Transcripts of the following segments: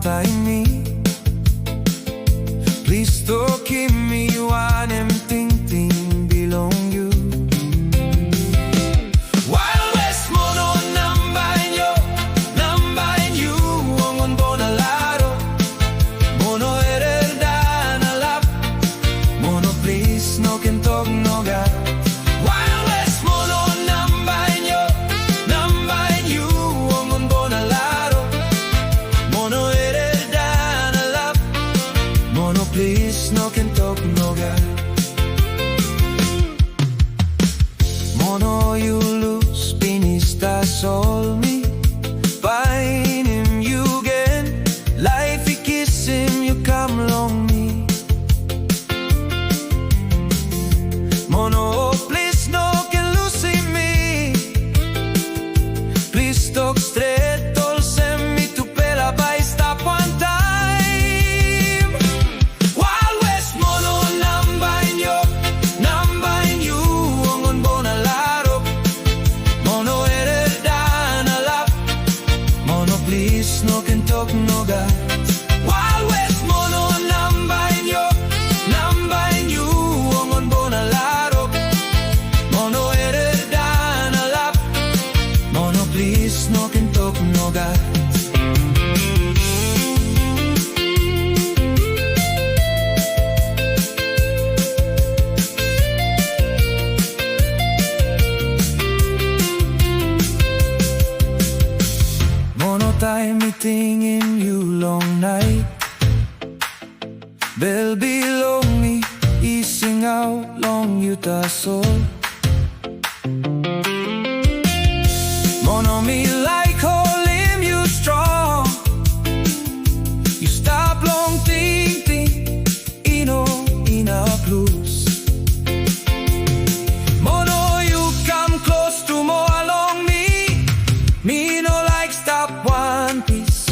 by me. Please don't give me one empty thing belong you. Wild West mono number in you ongon bonalaro. Mono erelda na lap. Mono please no can talk no God. Wild West mono number in you ongon bonalaro. Mono erelda na lap. Mono please no can talk no God. Mono you lose pinista sol me. Find him you again. Life he kiss him you come along me. Mono please no can lose me. Please talk straight all send me to pela by stop one time. Wild West mono number in you ongon bonalaro. Mono erelda na lap. Mono please no can talk no God. Wild West mono number in you ongon bonalaro. Mono erelda na lap. Mono please no can talk no God. Mono time meeting in you long night. Bell belong me, easing out long you ta soul. Mono me like holding you strong. You stop long thinking, in a blues. Mono you come close to more along me. Me no like stop one piece.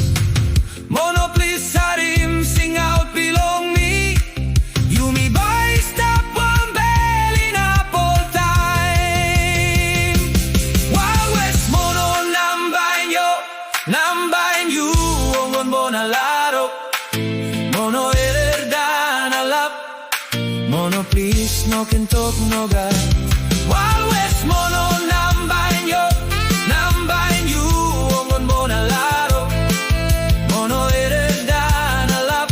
Mono please had him sing out belong me. You me by stop one bell in up all time. Wild West mono number in you ongon bonalaro. Mono erelda na lap. Mono please no can talk no God. Wild West mono number in you ongon bonalaro. Mono erelda na lap.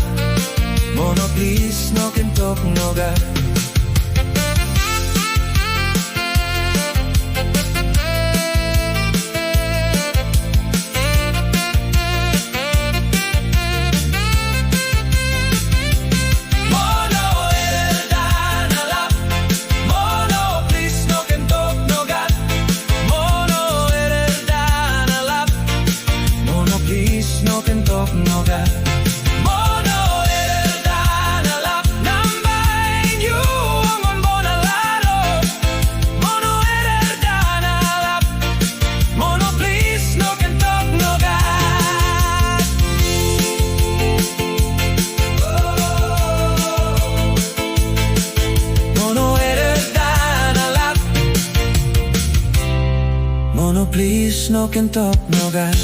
Mono please no can talk no God. Mono erelda na lap. Mono please no can talk no God. Mono erelda na lap. Mono please no can talk no God. Mono erelda na lap. Number in you ongon bonalaro. Mono erelda na lap. Mono please no can talk no God. Mono erelda na lap. Mono please no can talk no God.